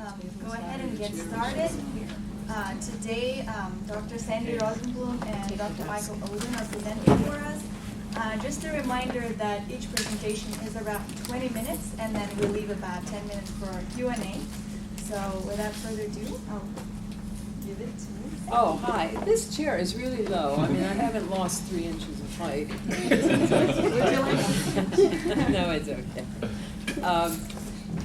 go ahead and get started. Today, Dr. Sandra Rosenbloom and Dr. Michael Oden are presenting for us. Just a reminder that each presentation is around 20 minutes, and then we leave about 10 minutes for Q&A. So without further ado, I'll give it to you. Oh, hi. This chair is really low. I mean, I haven't lost 3 inches of height. No, it's okay.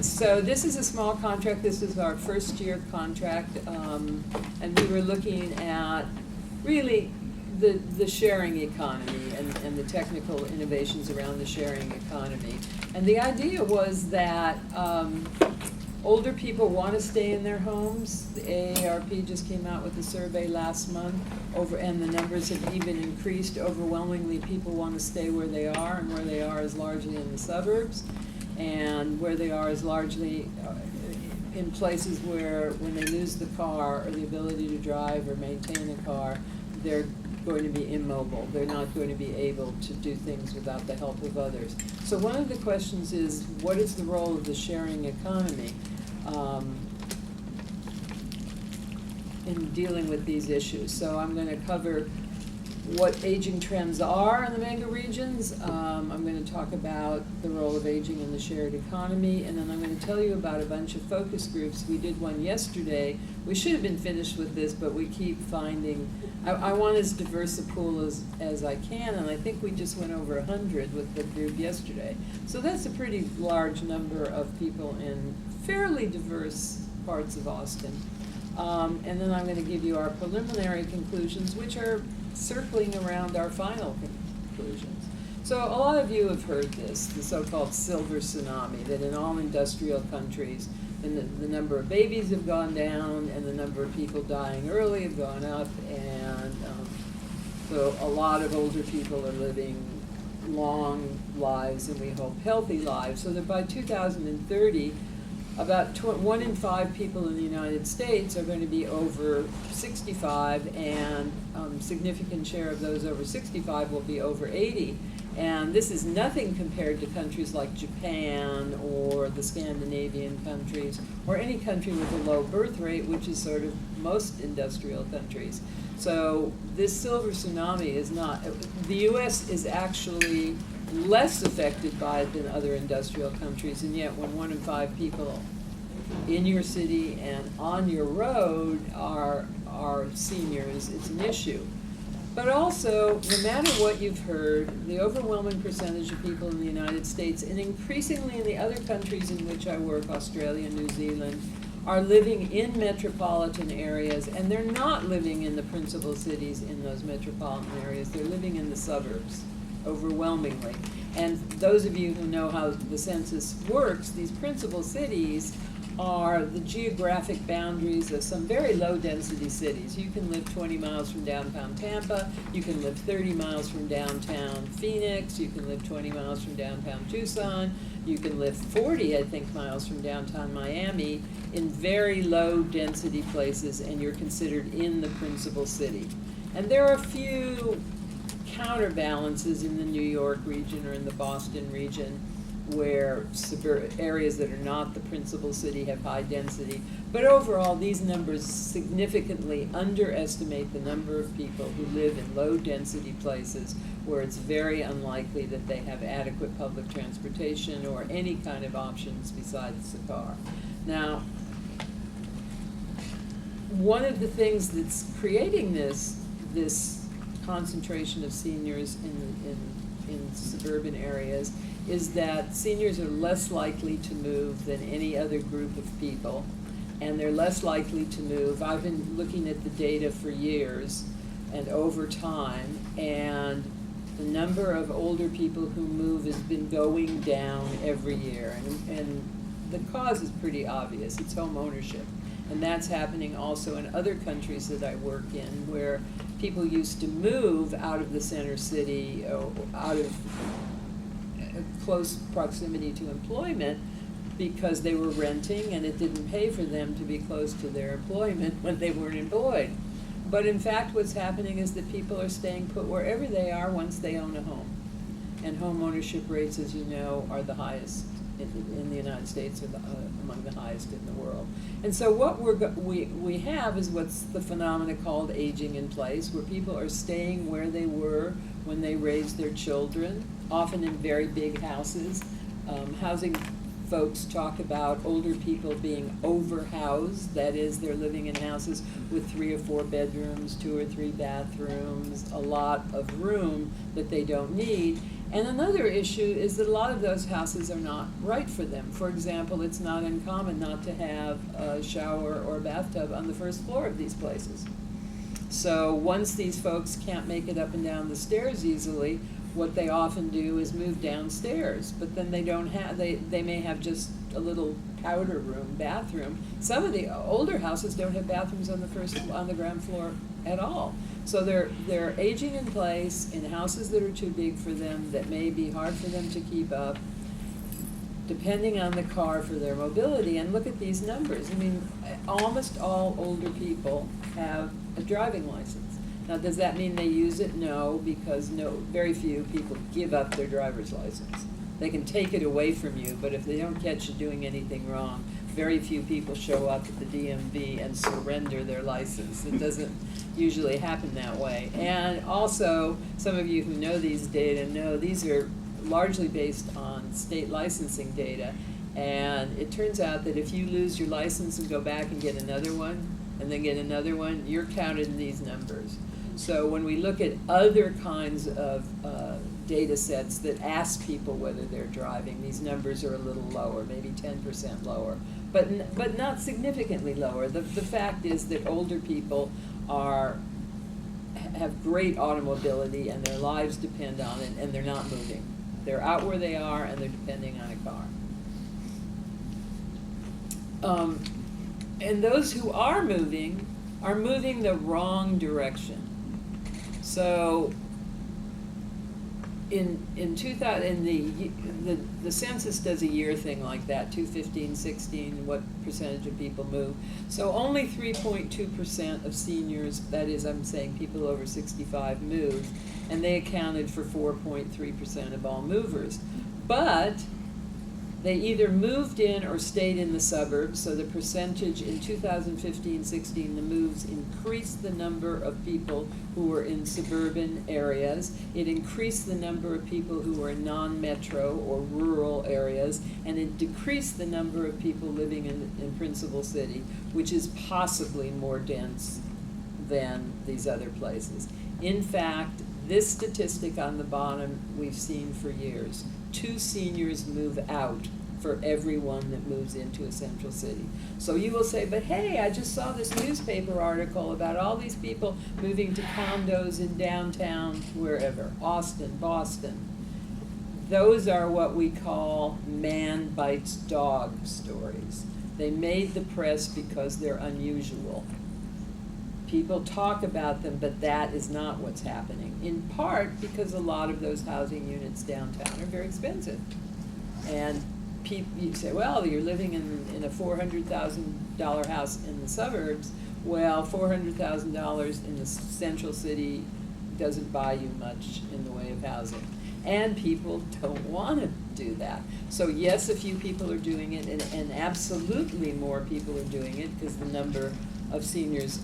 So this is a small contract. This is our first year contract. And we were looking at really the sharing economy and the technical innovations around the sharing economy. And the idea was that older people want to stay in their homes. The AARP just came out with a survey last month, and the numbers have even increased. Overwhelmingly, people want to stay where they are, and where they are is largely in the suburbs, and where they are is largely in places where when they lose the car or the ability to drive or maintain a car, they're going to be immobile. They're not going to be able to do things without the help of others. So one of the questions is, what is the role of the sharing economy in dealing with these issues? So I'm going to cover what aging trends are in the mega regions. I'm going to talk about the role of aging in the shared economy, and then I'm going to tell you about a bunch of focus groups. We did one yesterday. We should have been finished with this, but we keep finding, I want as diverse a pool as I can, and I think we just went over 100 with the group yesterday. So that's a pretty large number of people in fairly diverse parts of Austin. And then I'm going to give you our preliminary conclusions, which are circling around our final conclusions. So a lot of you have heard this, the so-called silver tsunami, that in all industrial countries, the number of babies have gone down and the number of people dying early have gone up, and so a lot of older people are living long lives, and we hope healthy lives, so that by 2030, about 1 in 5 people in the United States are going to be over 65, and significant share of those over 65 will be over 80. And this is nothing compared to countries like Japan or the Scandinavian countries, or any country with a low birth rate, which is sort of most industrial countries. So this silver tsunami is not, the US is actually less affected by it than other industrial countries, and yet when 1 in 5 people in your city and on your road are seniors, it's an issue. But also, no matter what you've heard, the overwhelming percentage of people in the United States, and increasingly in the other countries in which I work, Australia, New Zealand, are living in metropolitan areas, and they're not living in the principal cities in those metropolitan areas. They're living in the suburbs, overwhelmingly. And those of you who know how the census works, these principal cities are the geographic boundaries of some very low-density cities. You can live 20 miles from downtown Tampa, you can live 30 miles from downtown Phoenix, you can live 20 miles from downtown Tucson, you can live 40, I think, miles from downtown Miami, in very low-density places, and you're considered in the principal city. And there are a few counterbalances in the New York region or in the Boston region, where areas that are not the principal city have high density. But overall, these numbers significantly underestimate the number of people who live in low-density places where it's very unlikely that they have adequate public transportation or any kind of options besides the car. Now, one of the things that's creating this concentration of seniors in suburban areas is that seniors are less likely to move than any other group of people, and they're less likely to move. I've been looking at the data for years and over time, and the number of older people who move has been going down every year, and the cause is pretty obvious. It's home ownership, and that's happening also in other countries that I work in, where people used to move out of the center city, out of close proximity to employment, because they were renting and it didn't pay for them to be close to their employment when they weren't employed. But in fact, what's happening is that people are staying put wherever they are once they own a home. And home ownership rates, as you know, are the highest in the United States are among the highest in the world. And so what we have is what's the phenomena called aging in place, where people are staying where they were when they raised their children, often in very big houses. Housing folks talk about older people being overhoused, that is, they're living in houses with 3 or 4 bedrooms, 2 or 3 bathrooms, a lot of room that they don't need. And another issue is that a lot of those houses are not right for them. For example, it's not uncommon not to have a shower or a bathtub on the first floor of these places. So once these folks can't make it up and down the stairs easily, what they often do is move downstairs, but then they don't have, they may have just a little powder room, bathroom. Some of the older houses don't have bathrooms on the ground floor at all. So they're aging in place in houses that are too big for them, that may be hard for them to keep up, depending on the car for their mobility. And look at these numbers. I mean, almost all older people have a driving license. Now, does that mean they use it? No, because very few people give up their driver's license. They can take it away from you, but if they don't catch you doing anything wrong, very few people show up at the DMV and surrender their license. It doesn't usually happen that way. And also, some of you who know these data know these are largely based on state licensing data. And it turns out that if you lose your license and go back and get another one, and then get another one, you're counted in these numbers. So when we look at other kinds of data sets that ask people whether they're driving, these numbers are a little lower, maybe 10% lower, but not significantly lower. The fact is that older people have great automobility and their lives depend on it, and they're not moving. They're out where they are and they're depending on a car. And those who are moving the wrong direction. So in 2000, the census does a year thing like that, 2015, 16, what percentage of people move. So only 3.2% of seniors, that is, I'm saying people over 65, moved, and they accounted for 4.3% of all movers. But they either moved in or stayed in the suburbs, so the percentage in 2015-16, the moves increased the number of people who were in suburban areas. It increased the number of people who were in non-metro or rural areas, and it decreased the number of people living in principal city, which is possibly more dense than these other places. In fact, this statistic on the bottom we've seen for years. 2 seniors move out for every one that moves into a central city. So you will say, but hey, I just saw this newspaper article about all these people moving to condos in downtown, wherever, Austin, Boston. Those are what we call man bites dog stories. They made the press because they're unusual. People talk about them, but that is not what's happening, in part because a lot of those housing units downtown are very expensive. And you say, well, you're living in a $400,000 house in the suburbs. Well, $400,000 in the central city doesn't buy you much in the way of housing. And people don't want to do that. So yes, a few people are doing it, and absolutely more people are doing it because the number of seniors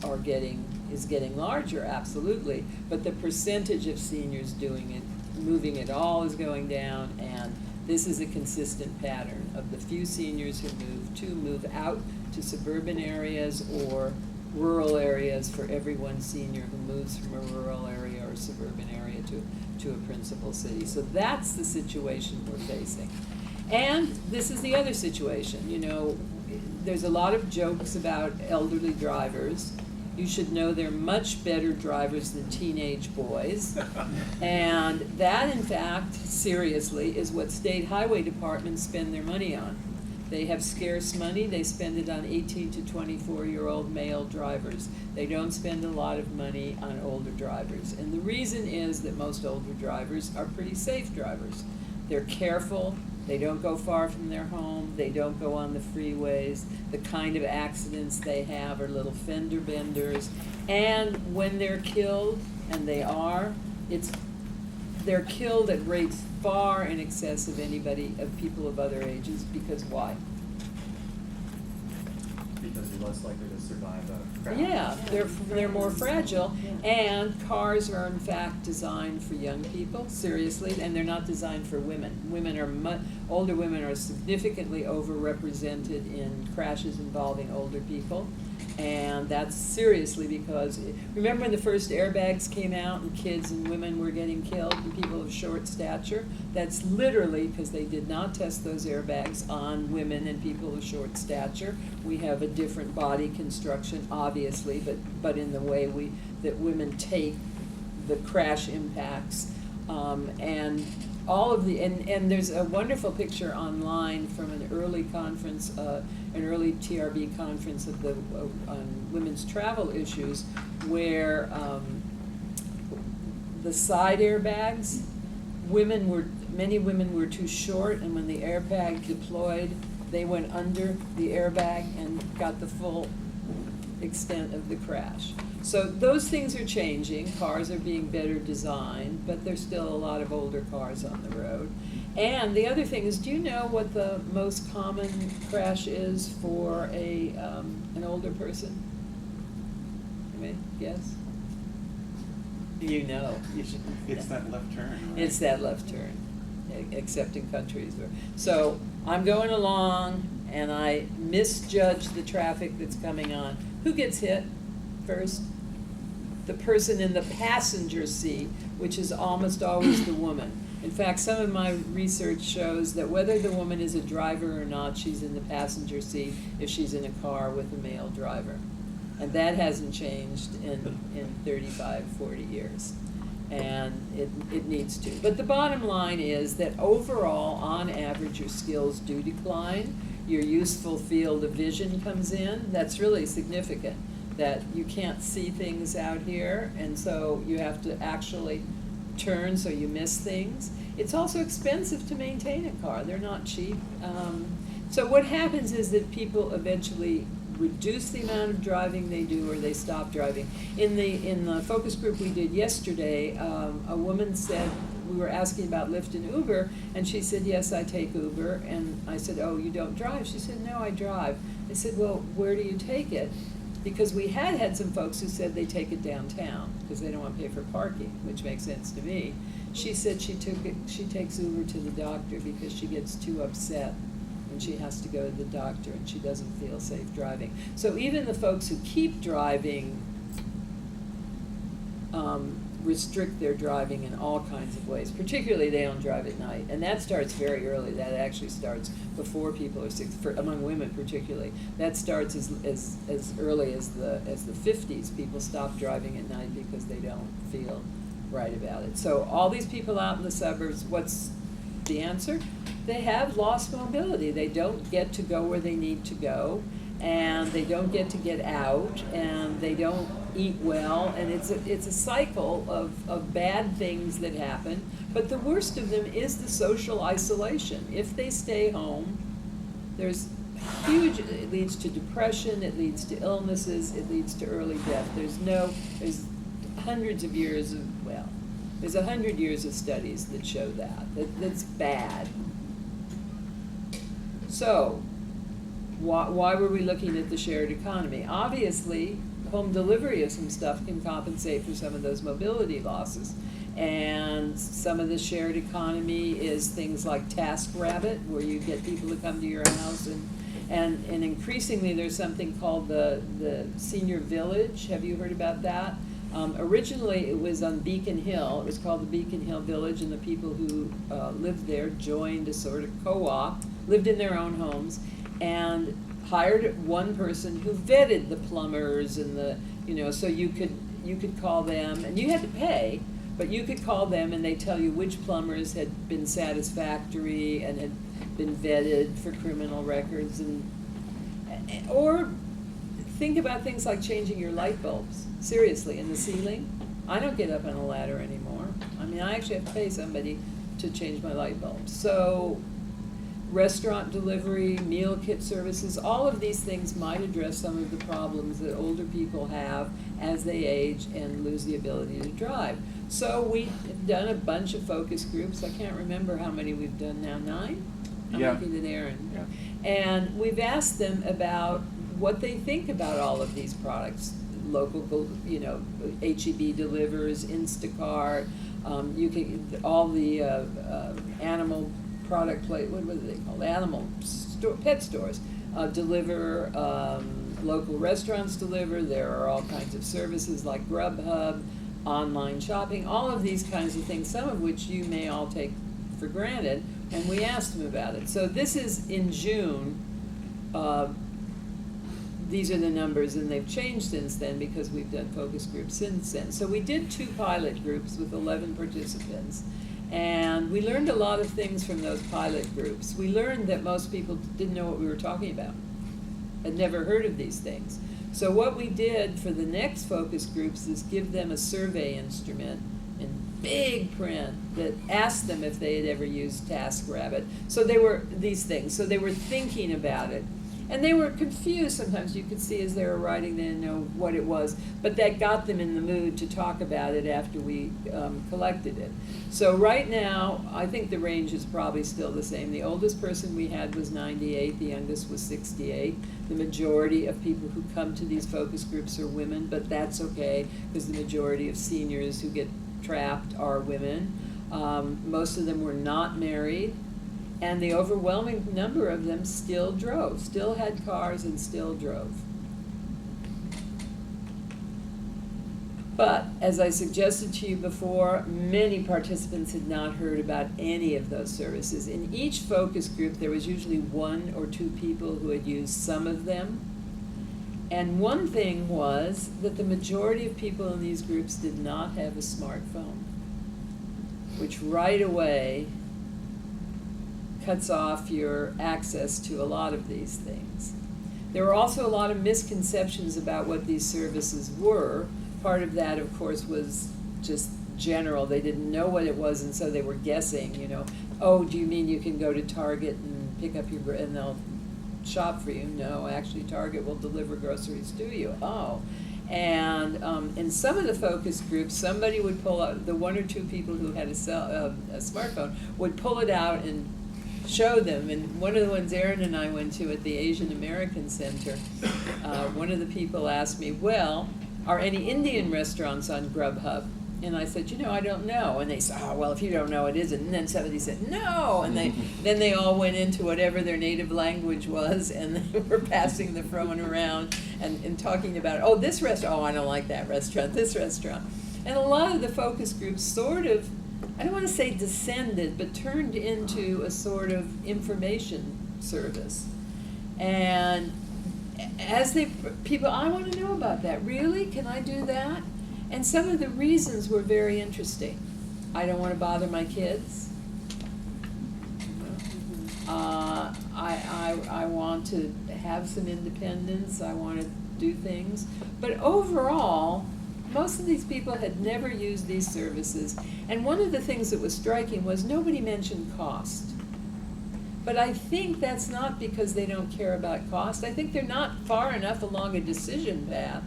is getting larger, absolutely, but the percentage of seniors doing it, moving at all, is going down, and this is a consistent pattern of the few seniors who move out to suburban areas or rural areas for every one senior who moves from a rural area or suburban area to a principal city. So that's the situation we're facing. And this is the other situation. You know, there's a lot of jokes about elderly drivers. You should know they're much better drivers than teenage boys. And that, in fact, seriously, is what state highway departments spend their money on. They have scarce money. They spend it on 18 to 24-year-old male drivers. They don't spend a lot of money on older drivers. And the reason is that most older drivers are pretty safe drivers. They're careful. They don't go far from their home. They don't go on the freeways. The kind of accidents they have are little fender benders. And when they're killed, and they are, it's they're killed at rates far in excess of people of other ages, because why? Because you're less likely to survive a crash. Yeah, they're more fragile, and cars are in fact designed for young people, seriously, and they're not designed for women. Older women are significantly overrepresented in crashes involving older people, and that's seriously because, remember when the first airbags came out and kids and women were getting killed and people of short stature? That's literally because they did not test those airbags on women and people of short stature. We have a different body construction, obviously, but in the way that women take the crash impacts, and all of and there's a wonderful picture online from an early conference, an early TRB conference on women's travel issues, where the side airbags, many women were too short, and when the airbag deployed, they went under the airbag and got the full extent of the crash. So those things are changing. Cars are being better designed, but there's still a lot of older cars on the road. And the other thing is, do you know what the most common crash is for an older person? You may guess? You know. You should. It's that left turn, right? It's that left turn, except in countries where. So I'm going along and I misjudge the traffic that's coming on. Who gets hit first? The person in the passenger seat, which is almost always the woman. In fact, some of my research shows that whether the woman is a driver or not, she's in the passenger seat if she's in a car with a male driver. And that hasn't changed in 35, 40 years. And it needs to. But the bottom line is that overall, on average, your skills do decline. Your useful field of vision comes in. That's really significant, that you can't see things out here, and so you have to actually turn so you miss things. It's also expensive to maintain a car. They're not cheap. So what happens is that people eventually reduce the amount of driving they do, or they stop driving. In the focus group we did yesterday, a woman said, we were asking about Lyft and Uber, and she said, yes, I take Uber. And I said, oh, you don't drive? She said, no, I drive. I said, well, where do you take it? Because we had some folks who said they take it downtown because they don't want to pay for parking, which makes sense to me. She said she takes Uber to the doctor because she gets too upset when she has to go to the doctor and she doesn't feel safe driving. So even the folks who keep driving restrict their driving in all kinds of ways. Particularly, they don't drive at night, and that starts very early. That actually starts before people are among women particularly. That starts as early as the 50s. People stop driving at night because they don't feel right about it. So all these people out in the suburbs, what's the answer? They have lost mobility. They don't get to go where they need to go, and they don't get out, and they don't eat well, and it's a cycle of bad things that happen. But the worst of them is the social isolation. If they stay home, there's huge, it leads to depression, it leads to illnesses, it leads to early death. There's hundreds of years of, well, there's 100 years of studies that show that's bad. So, why were we looking at the shared economy? Obviously, home delivery of some stuff can compensate for some of those mobility losses. And some of the shared economy is things like TaskRabbit, where you get people to come to your house, and increasingly there's something called the Senior Village. Have you heard about that? Originally it was on Beacon Hill. It was called the Beacon Hill Village, and the people who lived there joined a sort of co-op, lived in their own homes, and hired one person who vetted the plumbers and so you could call them, and you had to pay, but you could call them and they tell you which plumbers had been satisfactory and had been vetted for criminal records, or think about things like changing your light bulbs, seriously, in the ceiling. I don't get up on a ladder anymore. I mean, I actually have to pay somebody to change my light bulbs. So restaurant delivery, meal kit services, all of these things might address some of the problems that older people have as they age and lose the ability to drive. So we've done a bunch of focus groups. I can't remember how many we've done now, 9? I'm Yeah. looking at Aaron. Yeah. And we've asked them about what they think about all of these products. Local, H-E-B delivers, Instacart, you can, all the animal product plate, what are they called? Pet stores deliver, local restaurants deliver. There are all kinds of services like Grubhub, online shopping, all of these kinds of things, some of which you may all take for granted, and we asked them about it. So this is in June. These are the numbers, and they've changed since then because we've done focus groups since then. So we did 2 pilot groups with 11 participants, and we learned a lot of things from those pilot groups. We learned that most people didn't know what we were talking about, had never heard of these things. So what we did for the next focus groups is give them a survey instrument in big print that asked them if they had ever used TaskRabbit. So they were these things. So they were thinking about it. And they were confused sometimes. You could see as they were writing, they didn't know what it was. But that got them in the mood to talk about it after we collected it. So right now, I think the range is probably still the same. The oldest person we had was 98. The youngest was 68. The majority of people who come to these focus groups are women, but that's okay, because the majority of seniors who get trapped are women. Most of them were not married. And the overwhelming number of them still drove, still had cars and still drove. But, as I suggested to you before, many participants had not heard about any of those services. In each focus group, there was usually 1 or 2 people who had used some of them. And one thing was that the majority of people in these groups did not have a smartphone, which right away cuts off your access to a lot of these things. There were also a lot of misconceptions about what these services were. Part of that, of course, was just general. They didn't know what it was, and so they were guessing, oh, do you mean you can go to Target and pick up and they'll shop for you? No, actually Target will deliver groceries to you. Oh. And in some of the focus groups, somebody would pull out, the 1 or 2 people who had a smartphone would pull it out and show them. And one of the ones Aaron and I went to at the Asian American Center, one of the people asked me, well, are any Indian restaurants on Grubhub? And I said, I don't know. And they said, oh, well, if you don't know, it isn't. And then somebody said, no. And then they all went into whatever their native language was, and they were passing the phone around and talking about, oh, this restaurant, oh, I don't like that restaurant, this restaurant. And a lot of the focus groups sort of, I don't want to say descended, but turned into a sort of information service. And as people, I want to know about that. Really? Can I do that? And some of the reasons were very interesting. I don't want to bother my kids. I want to have some independence. I want to do things. But overall, most of these people had never used these services. And one of the things that was striking was nobody mentioned cost. But I think that's not because they don't care about cost. I think they're not far enough along a decision path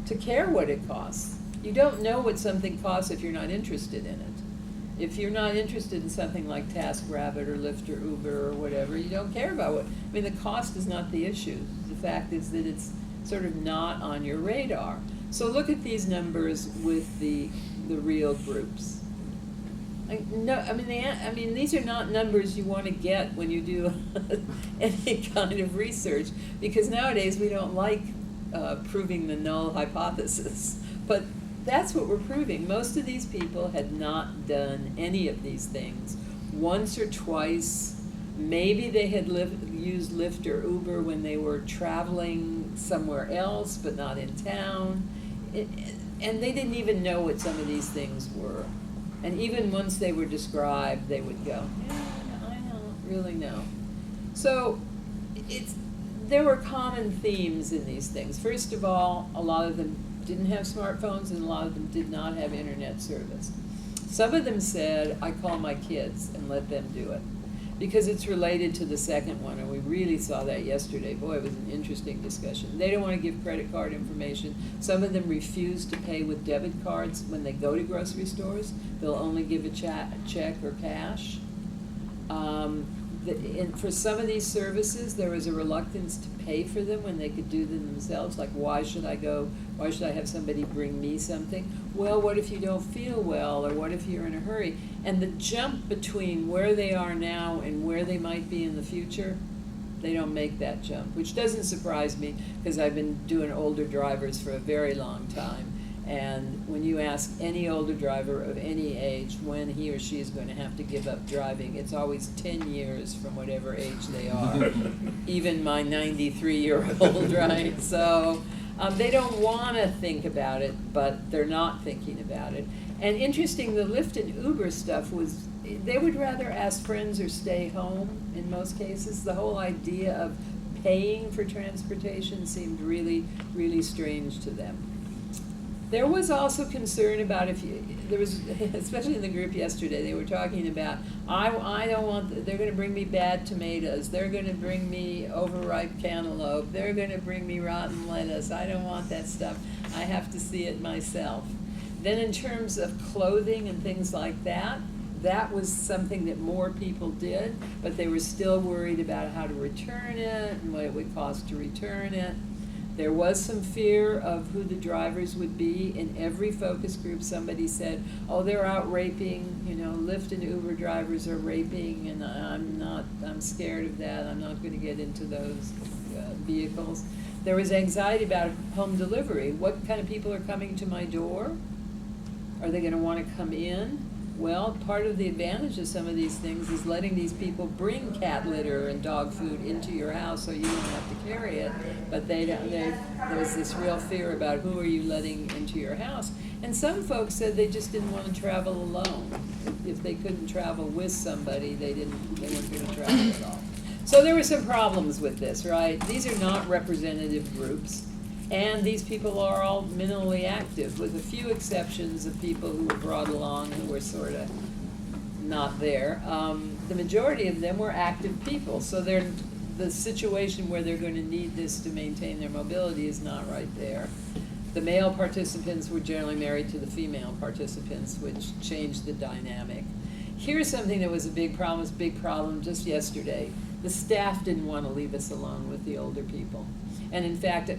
to care what it costs. You don't know what something costs if you're not interested in it. If you're not interested in something like TaskRabbit or Lyft or Uber or whatever, you don't care about what. I mean, the cost is not the issue. The fact is that it's sort of not on your radar. So look at these numbers with the real groups. These are not numbers you want to get when you do any kind of research, because nowadays we don't like proving the null hypothesis. But that's what we're proving. Most of these people had not done any of these things. Once or twice, maybe they had used Lyft or Uber when they were traveling somewhere else, but not in town. And they didn't even know what some of these things were. And even once they were described, they would go, I don't really know. So there were common themes in these things. First of all, a lot of them didn't have smartphones, and a lot of them did not have internet service. Some of them said, I call my kids and let them do it. because it's related to the second one, and we really saw that yesterday. Boy, it was an interesting discussion. They don't want to give credit card information. Some of them refuse to pay with debit cards when they go to grocery stores. They'll only give a check or cash. For some of these services, there was a reluctance to pay for them when they could do them themselves. Like, why should I have somebody bring me something? Well, what if you don't feel well, or what if you're in a hurry? And the jump between where they are now and where they might be in the future, they don't make that jump, which doesn't surprise me, because I've been doing older drivers for a very long time. And when you ask any older driver of any age when he or she is going to have to give up driving, it's always 10 years from whatever age they are. Even my 93-year-old, right? So they don't want to think about it, but they're not thinking about it. And interesting, the Lyft and Uber stuff was, they would rather ask friends or stay home in most cases. The whole idea of paying for transportation seemed really, really strange to them. There was also concern about especially in the group yesterday, they were talking about, I don't want, they're going to bring me bad tomatoes, they're going to bring me overripe cantaloupe, they're going to bring me rotten lettuce, I don't want that stuff, I have to see it myself. Then in terms of clothing and things like that, that was something that more people did, but they were still worried about how to return it and what it would cost to return it. There was some fear of who the drivers would be. In every focus group, somebody said, oh, they're out raping, Lyft and Uber drivers are raping, and I'm scared of that. I'm not going to get into those vehicles. There was anxiety about home delivery. What kind of people are coming to my door? Are they going to want to come in? Well, part of the advantage of some of these things is letting these people bring cat litter and dog food into your house so you don't have to carry it. But there's this real fear about who are you letting into your house. And some folks said they just didn't want to travel alone. If they couldn't travel with somebody, they weren't going to travel at all. So there were some problems with this, right? These are not representative groups. And these people are all minimally active, with a few exceptions of people who were brought along who were sort of not there. The majority of them were active people, so the situation where they're going to need this to maintain their mobility is not right there. The male participants were generally married to the female participants, which changed the dynamic. Here's something that was a big problem just yesterday. The staff didn't want to leave us alone with the older people. And in fact,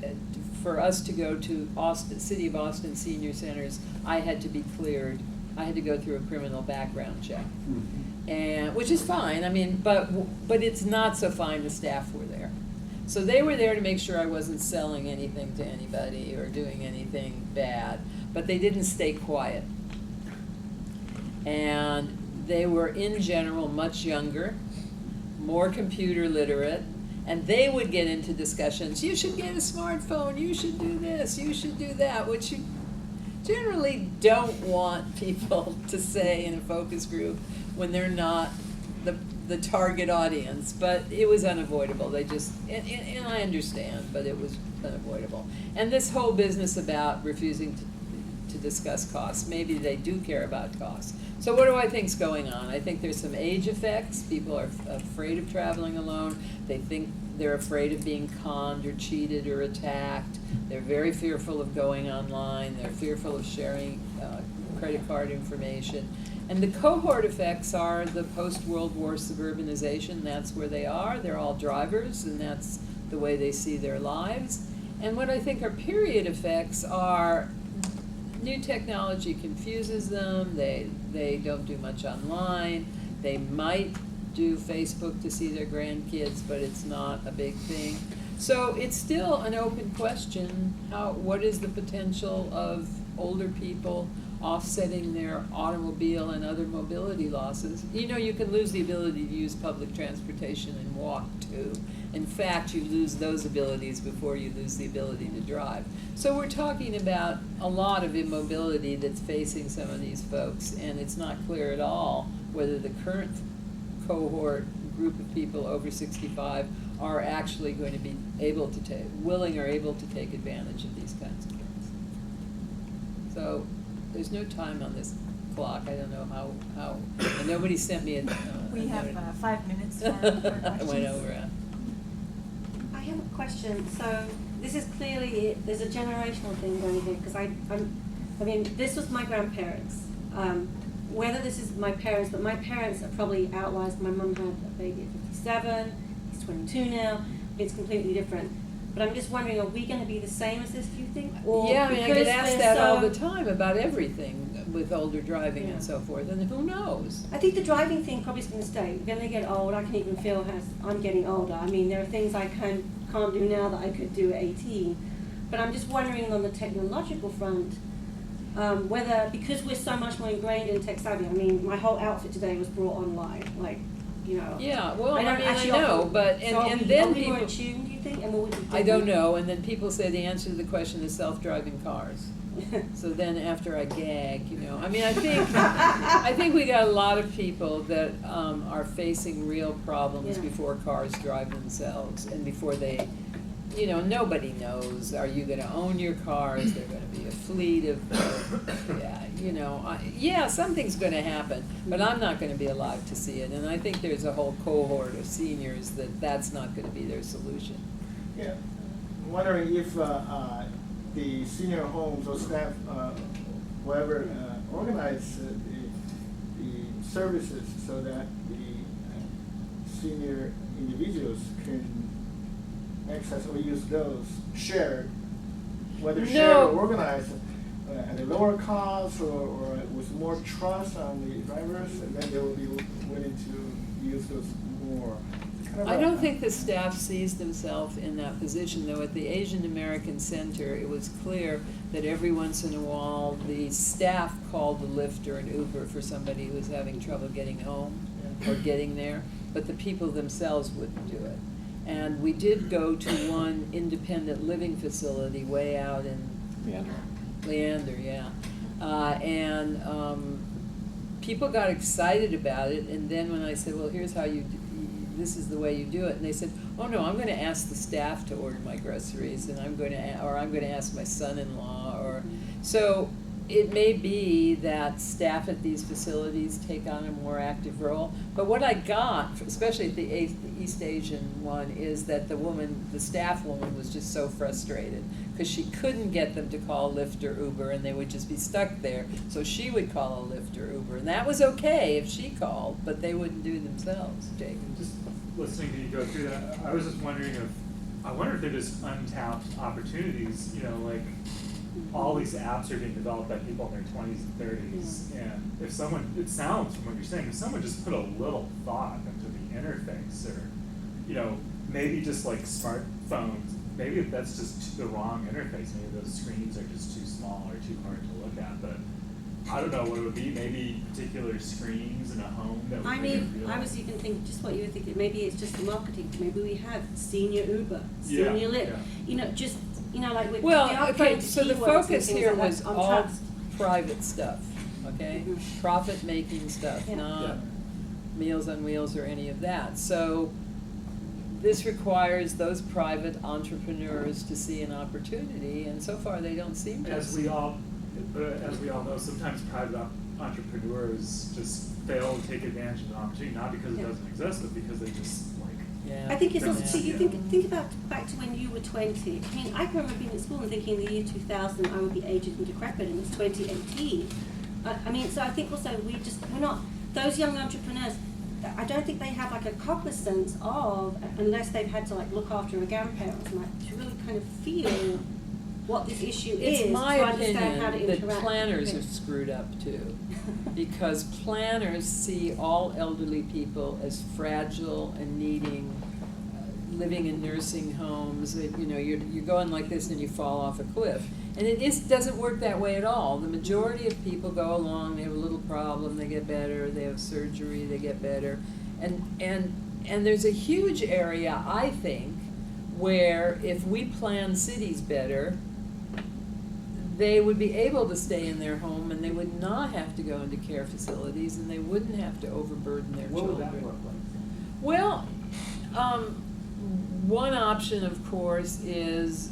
for us to go to City of Austin senior centers, I had to be cleared. I had to go through a criminal background check, and which is fine. I mean, but it's not so fine. The staff were there, so they were there to make sure I wasn't selling anything to anybody or doing anything bad. But they didn't stay quiet, and they were in general much younger, more computer literate. And they would get into discussions, you should get a smartphone, you should do this, you should do that, which you generally don't want people to say in a focus group when they're not the target audience. But it was unavoidable. They just, and I understand, but it was unavoidable. And this whole business about refusing to discuss costs, maybe they do care about costs. So what do I think's going on? I think there's some age effects. People are afraid of traveling alone. They think they're afraid of being conned or cheated or attacked. They're very fearful of going online. They're fearful of sharing credit card information. And the cohort effects are the post-World War suburbanization. That's where they are. They're all drivers, and that's the way they see their lives. And what I think are period effects are new technology confuses them. They don't do much online. They might do Facebook to see their grandkids, but it's not a big thing. So it's still an open question. What is the potential of older people offsetting their automobile and other mobility losses? You can lose the ability to use public transportation and walk too. In fact, you lose those abilities before you lose the ability to drive. So we're talking about a lot of immobility that's facing some of these folks, and it's not clear at all whether the current cohort group of people over 65 are actually going to be willing or able to take advantage of these kinds of things. So there's no time on this clock, I don't know how, and nobody sent me a. We have 5 minutes for I questions. went over. I have a question. So this is clearly, there's a generational thing going here, because I mean, this was my grandparents. Whether this is my parents, but my parents are probably outliers. My mum had a baby at 57, he's 22 now, it's completely different. But I'm just wondering, are we going to be the same as this, do you think? Or Yeah, I mean, I get because asked we're that all so- the time about everything with older driving Yeah. and so forth, and who knows? I think the driving thing probably is going to stay. When they get old, I can even feel as I'm getting older. I mean, there are things I can't do now that I could do at 18. But I'm just wondering on the technological front, whether, because we're so much more ingrained in tech savvy, I mean, my whole outfit today was brought online, like, you know. Yeah, well, I don't mean, I actually know, often- but, so are and we- then are we more people, attuned, do you think? And what would I don't know, and then people say the answer to the question is self-driving cars. So then after I gag, you know, I mean, I think we got a lot of people that are facing real problems Yeah. before cars drive themselves and before they, you know, nobody knows, are you gonna own your car? Is there gonna be a fleet of, yeah, you know, yeah, something's gonna happen, but I'm not gonna be alive to see it. And I think there's a whole cohort of seniors that's not gonna be their solution. Yeah, I'm wondering if the senior homes or staff, whoever organize the services so that the senior individuals can access or use those shared, whether shared or No. organized at a lower cost or with more trust on the drivers, and then they will be willing to use those more. Kind of I a- don't think the staff sees themselves in that position, though at the Asian American Center, it was clear that every once in a while, the staff called a Lyft or an Uber for somebody who was having trouble getting home or getting there, but the people themselves wouldn't do it. And we did go to one independent living facility way out in Leander, yeah. People got excited about it, and then when I said, well, here's how this is the way you do it, and they said, oh no, I'm gonna ask the staff to order my groceries, and I'm gonna ask my son-in-law, or, so it may be that staff at these facilities take on a more active role, but what I got, especially at the East Asian one, is that the staff woman was just so frustrated, because she couldn't get them to call Lyft or Uber, and they would just be stuck there, so she would call a Lyft or Uber, and that was okay if she called, but they wouldn't do it themselves, Jake. Just listening to you go through that, I was just wondering I wonder if they're just untapped opportunities, you know, like all these apps are being developed by people in their 20s and 30s, and if someone, it sounds from what you're saying, if someone just put a little thought into the interface, or, you know, maybe just like smartphones, maybe that's just the wrong interface, maybe those screens are just too small or too hard to look at, but I don't know what it would be, maybe particular screens in a home that would I make it mean, feel. I was even thinking just what you were thinking. Maybe it's just the marketing. Maybe we have senior Uber, Yeah, senior Lyft. yeah. You know, just like with Well, they are okay, trying to so the keywords and focus things here like that was on all trust. private stuff, okay? Mhm. Profit-making stuff, Yeah. not Yeah. Meals on Wheels or any of that. So this requires those private entrepreneurs to see an opportunity, and so far they don't seem to. As we all know, sometimes private entrepreneurs just fail to take advantage of an opportunity, not because it Yeah. doesn't exist, but because they just Yeah. I think it's also, Yeah. so you think about back to when you were 20. I mean, I remember being at school and thinking in the year 2000 I would be aged and decrepit, and it's 2018. I mean, so I think also we're not, those young entrepreneurs, I don't think they have like a cognizance of, unless they've had to like look after a grandparent, like to really kind of feel what this issue is, It's my to understand how to opinion interact. that planners are with it. screwed up too. Because planners see all elderly people as fragile and needing, living in nursing homes, you know, you're going like this and you fall off a cliff. And it doesn't work that way at all. The majority of people go along, they have a little problem, they get better, they have surgery, they get better. And there's a huge area, I think, where if we plan cities better, they would be able to stay in their home and they would not have to go into care facilities and they wouldn't have to overburden their what children. would that look like? Well, one option, of course, is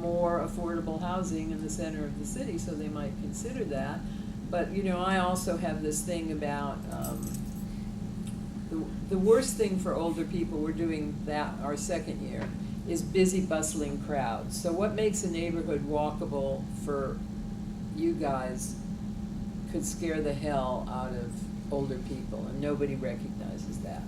more affordable housing in the center of the city, so they might consider that. But, you know, I also have this thing about, the worst thing for older people, we're doing that our second year, is busy bustling crowds. So what makes a neighborhood walkable for you guys could scare the hell out of older people, and nobody recognizes that.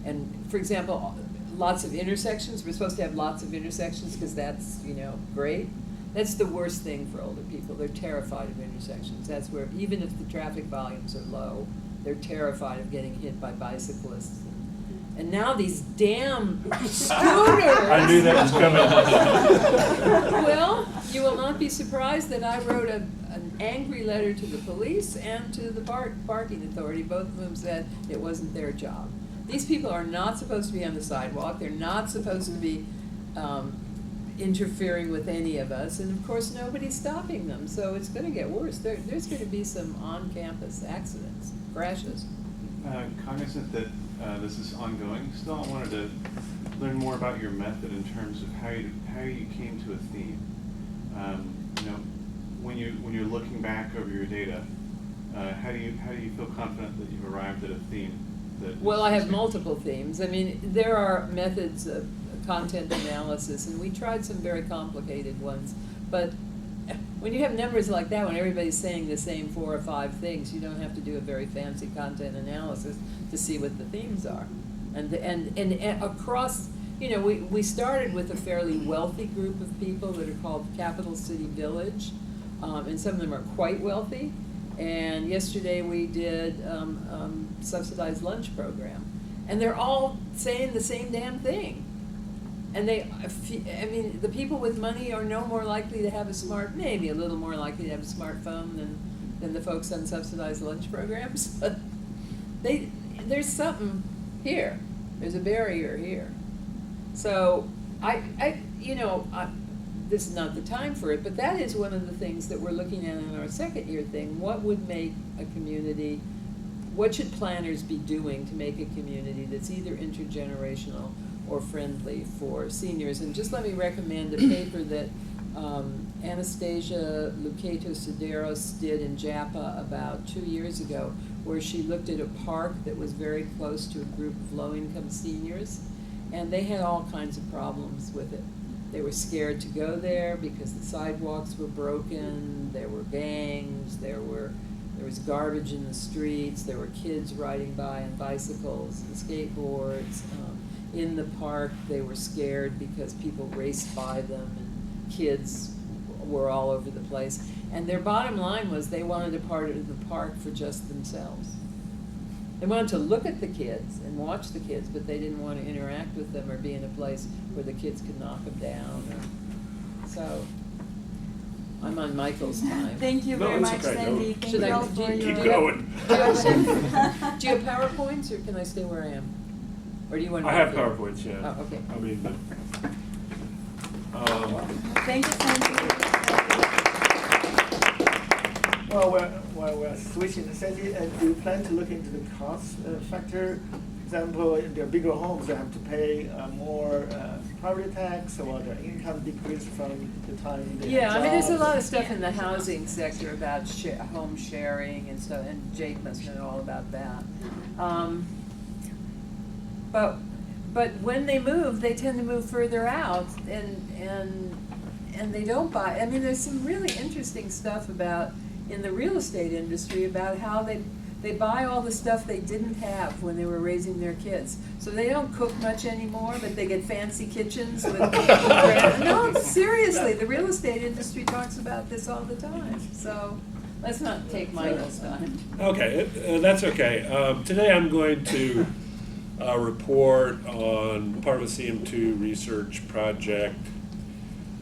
And for example, lots of intersections, we're supposed to have lots of intersections because that's, you know, great. That's the worst thing for older people. They're terrified of intersections. That's where, even if the traffic volumes are low, they're terrified of getting hit by bicyclists. And now these damn scooters. I knew that was coming. Well, you will not be surprised that I wrote an angry letter to the police and to the parking authority, both of whom said it wasn't their job. These people are not supposed to be on the sidewalk. They're not supposed to be interfering with any of us, and of course nobody's stopping them, so it's going to get worse. There's going to be some on-campus accidents, crashes. Cognizant that this is ongoing, still I wanted to learn more about your method in terms of how you came to a theme. You know, when you're looking back over your data, how do you feel confident that you've arrived at a theme? Well, I have multiple themes. I mean, there are methods of content analysis, and we tried some very complicated ones, but when you have numbers like that, when everybody's saying the same 4 or 5 things, you don't have to do a very fancy content analysis to see what the themes are. And across, you know, we started with a fairly wealthy group of people that are called Capital City Village, and some of them are quite wealthy. And yesterday we did subsidized lunch program, and they're all saying the same damn thing. And I mean, the people with money are no more likely to have maybe a little more likely to have a smartphone than the folks on subsidized lunch programs. But there's something here. There's a barrier here. So this is not the time for it, but that is one of the things that we're looking at in our second year thing. What would make a community, what should planners be doing to make a community that's either intergenerational or friendly for seniors? And just let me recommend a paper that Anastasia Lucato-Sederos did in JAPA about 2 years ago, where she looked at a park that was very close to a group of low-income seniors, and they had all kinds of problems with it. They were scared to go there because the sidewalks were broken, there were gangs, there was garbage in the streets, there were kids riding by on bicycles and skateboards. In the park, they were scared because people raced by them and kids were all over the place. And their bottom line was they wanted a part of the park for just themselves. They wanted to look at the kids and watch the kids, but they didn't want to interact with them or be in a place where the kids could knock them down. So I'm on Michael's time. Thank you No, very it's much, okay. Sandy. Go. Thank Should you I all for Keep your... going. Do you have PowerPoints, or can I stay where I am? Or do you want to? I have PowerPoints, yeah. Oh, okay. I mean, but, Thank you, Sandy. Well, we're switching. Sandy, do you plan to look into the cost factor? For example, in their bigger homes, they have to pay more property tax, or their income decrease from the time they Yeah, have I mean, there's a jobs. lot of stuff in the housing sector about home sharing and stuff, and Jake must know all about that. But when they move, they tend to move further out, and they don't buy. I mean, there's some really interesting stuff about in the real estate industry about how they buy all the stuff they didn't have when they were raising their kids. So they don't cook much anymore, but they get fancy kitchens with no, seriously, the real estate industry talks about this all the time. So let's not take Michael's time. okay, that's okay. Today I'm going to report on part of a CM2 research project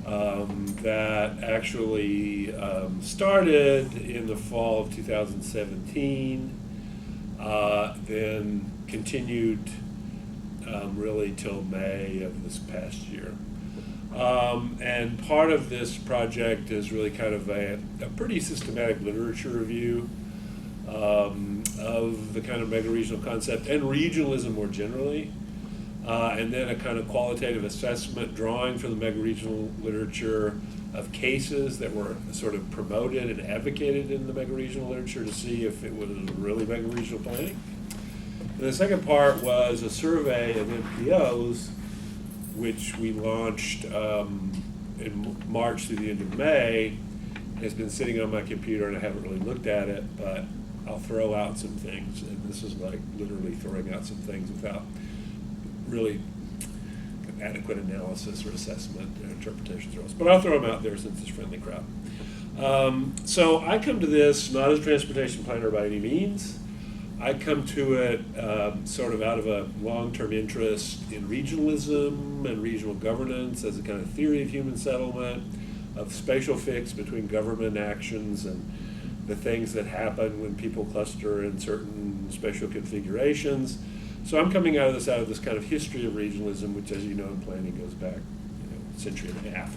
that actually started in the fall of 2017, then continued really till May of this past year. And part of this project is really kind of a pretty systematic literature review of the kind of megaregional concept and regionalism more generally. and then a kind of qualitative assessment drawing from the megaregional literature of cases that were sort of promoted and advocated in the megaregional literature to see if it was really megaregional planning. And the second part was a survey of MPOs, which we launched in March through the end of May. It's been sitting on my computer and I haven't really looked at it, but I'll throw out some things. And this is like literally throwing out some things without really adequate analysis or assessment or interpretations or else. But I'll throw them out there since it's a friendly crowd. So I come to this not as a transportation planner by any means. I come to it sort of out of a long-term interest in regionalism and regional governance as a kind of theory of human settlement, of spatial fix between government actions and the things that happen when people cluster in certain spatial configurations. So I'm coming out of this kind of history of regionalism, which, as you know, in planning goes back a century and a half.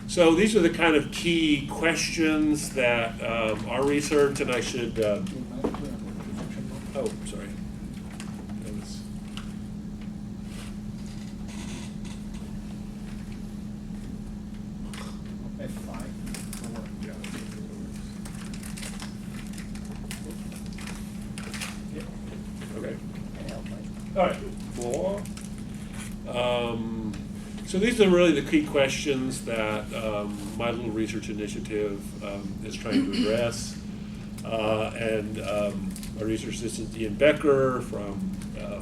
So these are the kind of key questions that our research, and I should, oh, sorry. That was, F5. yeah. Okay. All right. 4. So these are really the key questions that my little research initiative is trying to address. And my research assistant, Ian Becker, from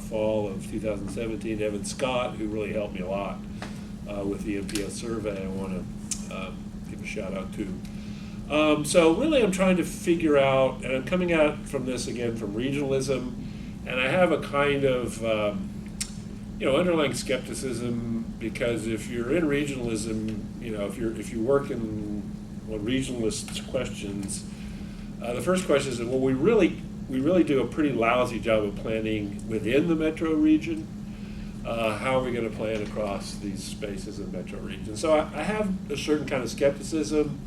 fall of 2017, Evan Scott, who really helped me a lot with the MPO survey, I want to give a shout out to. So really I'm trying to figure out, and I'm coming out from this again from regionalism, and I have a kind of underlying skepticism, because if you're in regionalism, if you work on regionalist questions, the first question is, well, we really do a pretty lousy job of planning within the metro region. How are we going to plan across these spaces in the metro region? So I have a certain kind of skepticism,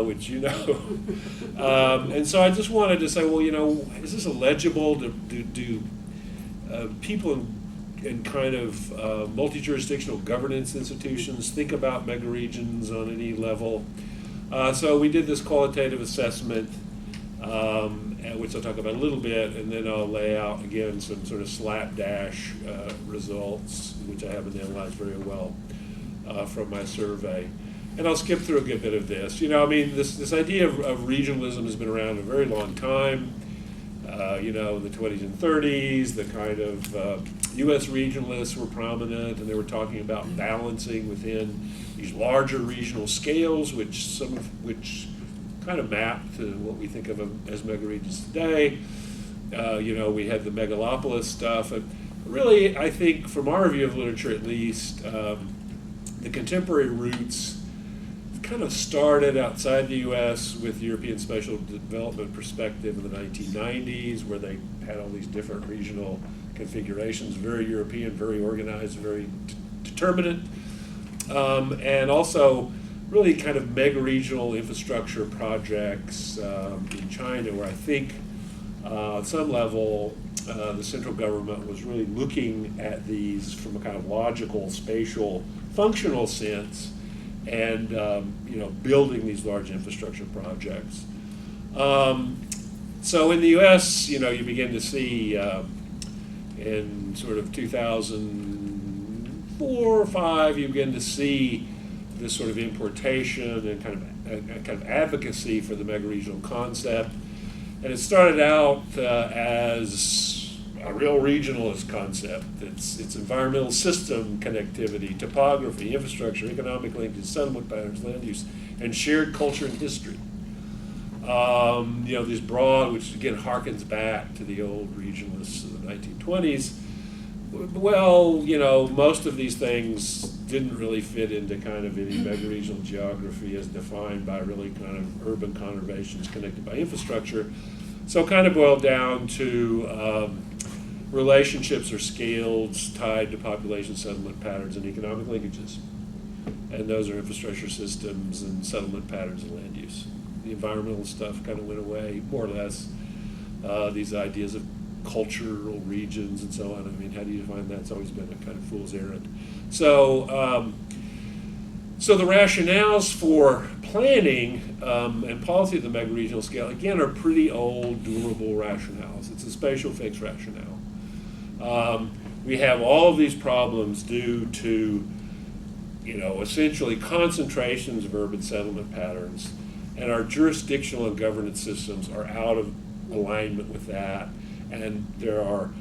which you know. And so I just wanted to say, well, is this legible? Do people in kind of multi-jurisdictional governance institutions think about megaregions on any level? So we did this qualitative assessment, which I'll talk about a little bit, and then I'll lay out again some sort of slapdash results, which I haven't analyzed very well from my survey. And I'll skip through a good bit of this. This idea of regionalism has been around a very long time. In the 20s and 30s, the kind of U.S. regionalists were prominent, and they were talking about balancing within these larger regional scales, some of which kind of map to what we think of as megaregions today. We had the megalopolis stuff, and really, I think, from our view of literature at least, the contemporary roots kind of started outside the U.S. with European spatial development perspective in the 1990s, where they had all these different regional configurations, very European, very organized, very determinate, and also really kind of megaregional infrastructure projects in China, where I think at some level the central government was really looking at these from a kind of logical, spatial, functional sense, and building these large infrastructure projects. So in the U.S., you begin to see in sort of 2004 or 5, you begin to see this sort of importation and kind of advocacy for the megaregional concept. And it started out as a real regionalist concept. It's environmental system connectivity, topography, infrastructure, economic linkage, settlement patterns, land use, and shared culture and history. This broad, which again harkens back to the old regionalists of the 1920s. Well, most of these things didn't really fit into kind of any megaregional geography as defined by really kind of urban conurbations connected by infrastructure. So it kind of boiled down to relationships or scales tied to population settlement patterns and economic linkages. And those are infrastructure systems and settlement patterns and land use. The environmental stuff kind of went away, more or less. These ideas of cultural regions and so on. I mean, how do you define that? It's always been a kind of fool's errand. So, so the rationales for planning and policy at the megaregional scale, again, are pretty old, durable rationales. It's a spatial fixed rationale. We have all of these problems due to, essentially concentrations of urban settlement patterns, and our jurisdictional and governance systems are out of alignment with that, and there are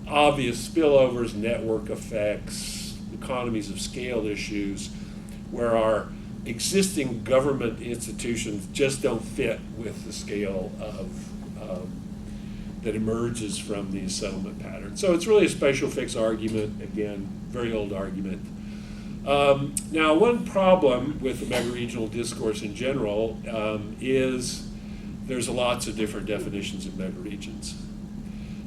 obvious spillovers, network effects, economies of scale issues, where our existing government institutions just don't fit with the scale of that emerges from these settlement patterns. So it's really a spatial fix argument, again, very old argument. Now, one problem with the megaregional discourse in general is there's lots of different definitions of megaregions.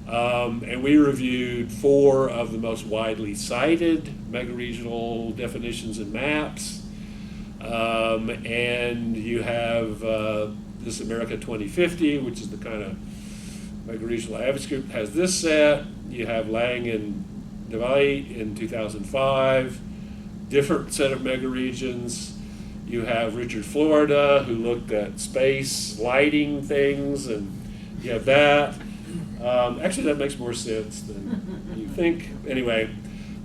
And we reviewed 4 of the most widely cited megaregional definitions and maps. And you have this America 2050, which is the kind of megaregional advocacy group, has this set. You have Lang and DeVite in 2005, different set of megaregions. You have Richard Florida, who looked at space lighting things, and you have that. Actually, that makes more sense than you think. Anyway,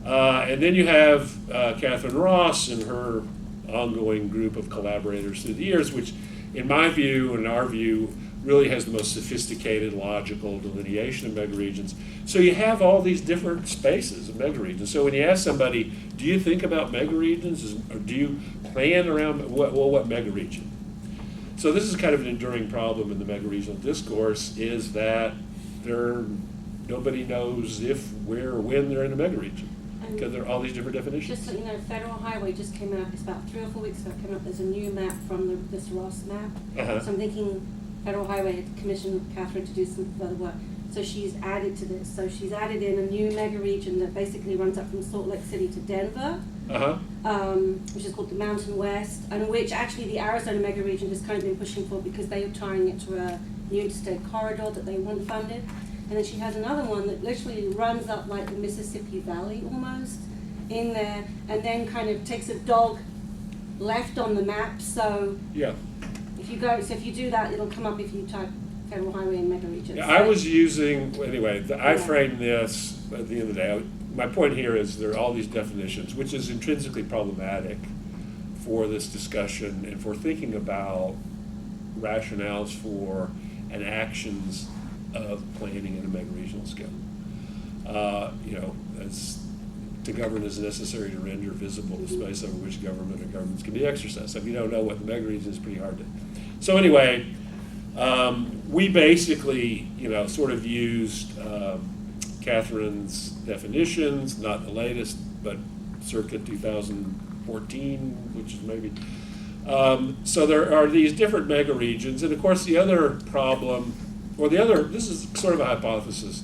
and then you have Catherine Ross and her ongoing group of collaborators through the years, which, in my view and our view, really has the most sophisticated logical delineation of megaregions. So you have all these different spaces of megaregions. So when you ask somebody, do you think about megaregions, or do you plan around, what megaregion? So this is kind of an enduring problem in the megaregional discourse, is that nobody knows if, where, or when they're in a megaregion, because there are all these different definitions. Just so you know, Federal Highway just came out, it's about 3 or 4 weeks ago, came out, there's a new map from this Ross map. So I'm thinking Federal Highway had commissioned Catherine to do some further work. So she's added to this. So she's added in a new megaregion that basically runs up from Salt Lake City to Denver, which is called the Mountain West, and which actually the Arizona megaregion has kind of been pushing for because they are tying it to a new interstate corridor that they want funded. And then she has another one that literally runs up like the Mississippi Valley almost in there, and then kind of takes a dog left on the map. So if you do that, it'll come up if you type Federal Highway and megaregion. Yeah, I was using, anyway, I framed this at the end of the day. My point here is there are all these definitions, which is intrinsically problematic for this discussion and for thinking about rationales for and actions of planning at a megaregional scale. As to govern is necessary to render visible the space over which government or governments can be exercised. So if you don't know what the megaregion is, pretty hard to. So anyway, we basically, sort of used Catherine's definitions, not the latest, but circa 2014, which is maybe. So there are these different megaregions, and of course the other problem, this is sort of a hypothesis.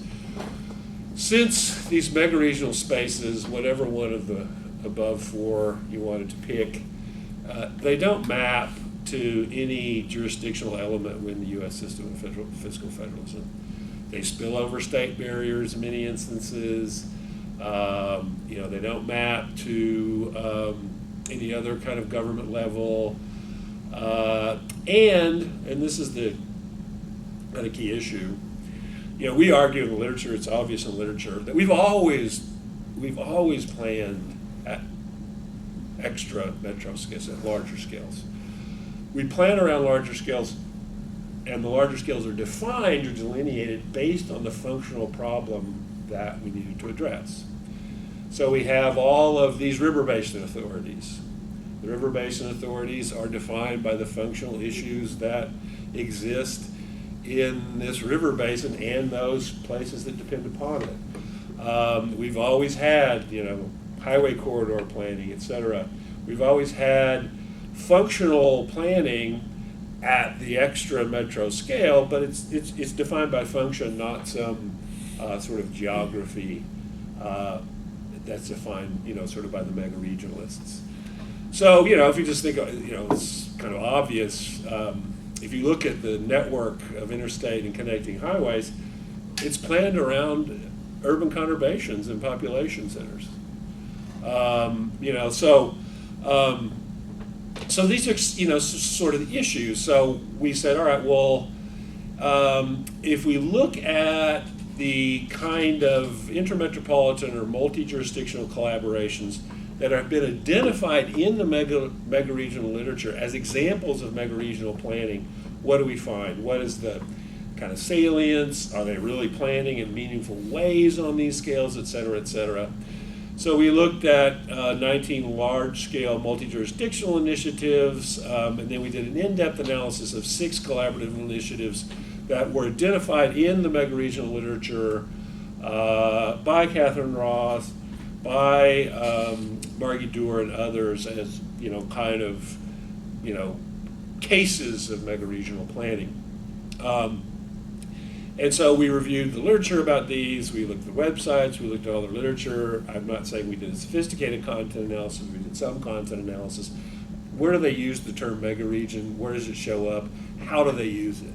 Since these megaregional spaces, whatever one of the above 4 you wanted to pick, they don't map to any jurisdictional element within the U.S. system of fiscal federalism. They spill over state barriers in many instances. They don't map to any other kind of government level. And this is the kind of key issue. We argue in the literature, it's obvious in literature, that we've always planned at extra metro scales, at larger scales. We plan around larger scales, and the larger scales are defined or delineated based on the functional problem that we needed to address. So we have all of these river basin authorities. The river basin authorities are defined by the functional issues that exist in this river basin and those places that depend upon it. We've always had, highway corridor planning, et cetera. We've always had functional planning at the extra metro scale, but it's defined by function, not some sort of geography that's defined, sort of by the mega-regionalists. So, if you just think, it's kind of obvious. If you look at the network of interstate and connecting highways, it's planned around urban conurbations and population centers. So these are, sort of the issues. So we said, all right, well, if we look at the kind of intermetropolitan or multi-jurisdictional collaborations that have been identified in the megaregional literature as examples of megaregional planning, what do we find? What is the kind of salience? Are they really planning in meaningful ways on these scales, et cetera, et cetera? So we looked at 19 large-scale multi-jurisdictional initiatives, and then we did an in-depth analysis of 6 collaborative initiatives that were identified in the megaregional literature by Catherine Roth, by Margie Doer and others as, cases of megaregional planning. And so we reviewed the literature about these, we looked at the websites, we looked at all the literature. I'm not saying we did a sophisticated content analysis, we did some content analysis. Where do they use the term megaregion? Where does it show up? How do they use it?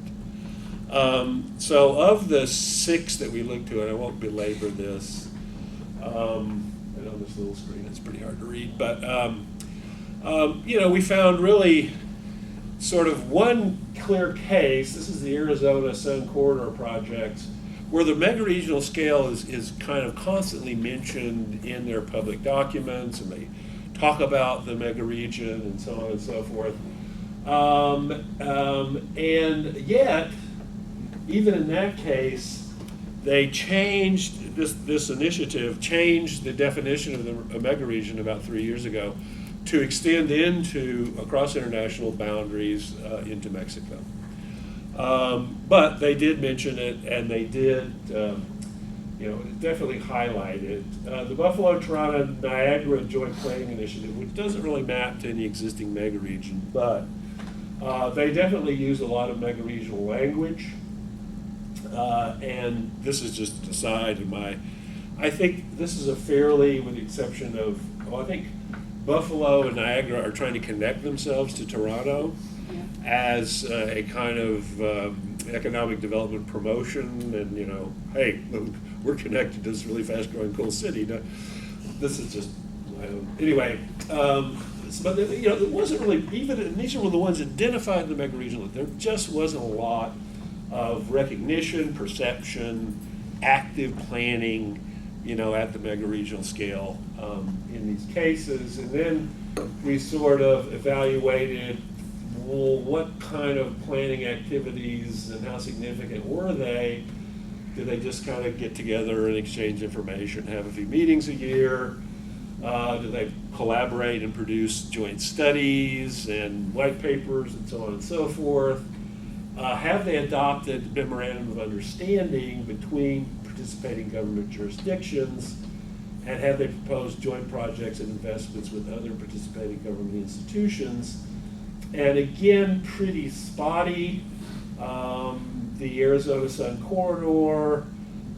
So of the 6 that we looked to, and I won't belabor this, and on this little screen it's pretty hard to read, but we found really sort of one clear case. This is the Arizona Sun Corridor project, where the megaregional scale is kind of constantly mentioned in their public documents, and they talk about the megaregion and so on and so forth. And yet, even in that case, they changed this initiative, changed the definition of a megaregion about 3 years ago to extend across international boundaries into Mexico. But they did mention it, and they did, definitely highlight it. The Buffalo, Toronto, Niagara Joint Planning Initiative, which doesn't really map to any existing megaregion, but they definitely use a lot of megaregional language. And this is just an aside of I think this is a fairly, with the exception of, I think Buffalo and Niagara are trying to connect themselves to Toronto as a kind of economic development promotion, and hey, look, we're connected to this really fast-growing, cool city. Now, this is just my own. Anyway, but it wasn't really, even, and these were the ones identified in the megaregional. There just wasn't a lot of recognition, perception, active planning, at the megaregional scale in these cases. And then we sort of evaluated, well, what kind of planning activities and how significant were they? Do they just kind of get together and exchange information, have a few meetings a year? Do they collaborate and produce joint studies and white papers and so on and so forth? Have they adopted memorandum of understanding between participating government jurisdictions? And have they proposed joint projects and investments with other participating government institutions? And again, pretty spotty. The Arizona Sun Corridor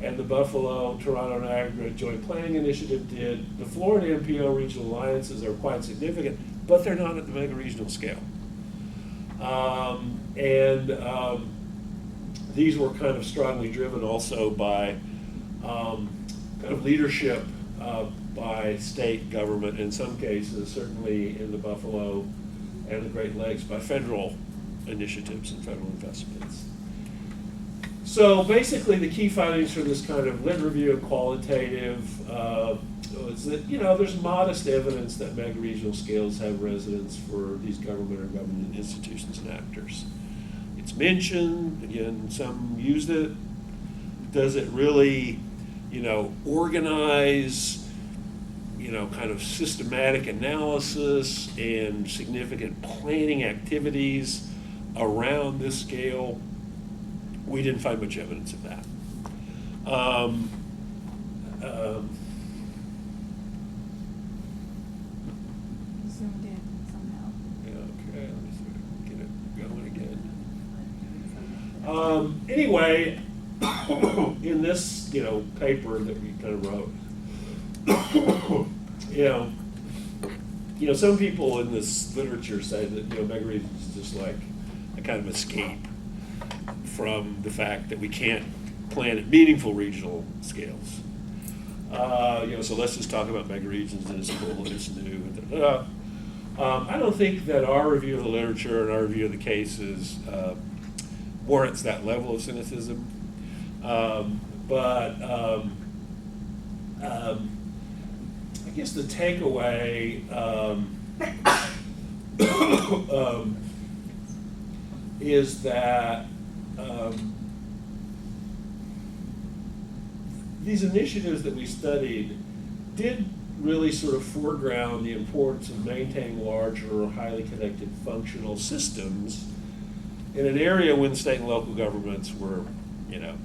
and the Buffalo, Toronto, Niagara Joint Planning Initiative did. The Florida MPO regional alliances are quite significant, but they're not at the megaregional scale. These were kind of strongly driven also by kind of leadership by state government, in some cases, certainly in the Buffalo and the Great Lakes, by federal initiatives and federal investments. So basically the key findings from this kind of lit review and qualitative is that, there's modest evidence that megaregional scales have resonance for these government or government institutions and actors. It's mentioned, again, some used it. Does it really, organize, kind of systematic analysis and significant planning activities around this scale? We didn't find much evidence of that. Zoomed in somehow. Okay, let me see if I can get it going again. Anyway, in this, paper that we kind of wrote, some people in this literature say that, megaregion is just like a kind of escape from the fact that we can't plan at meaningful regional scales. So let's just talk about megaregions and it's cool and it's new. I don't think that our review of the literature and our review of the cases warrants that level of cynicism. But I guess the takeaway is that these initiatives that we studied did really sort of foreground the importance of maintaining larger, highly connected functional systems in an area when state and local governments were,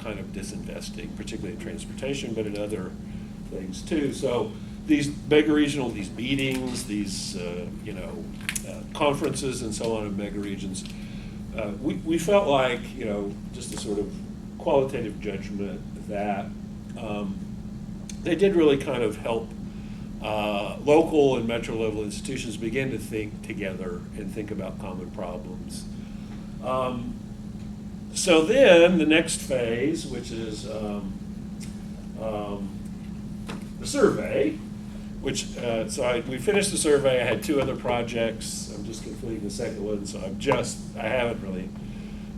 kind of disinvesting, particularly in transportation, but in other things too. So these megaregional, these meetings, these, conferences and so on in megaregions, we felt like, just a sort of qualitative judgment that they did really kind of help local and metro level institutions begin to think together and think about common problems. So then the next phase, which is the survey, which, we finished the survey. I had 2 other projects. I'm just completing the second one, so I haven't really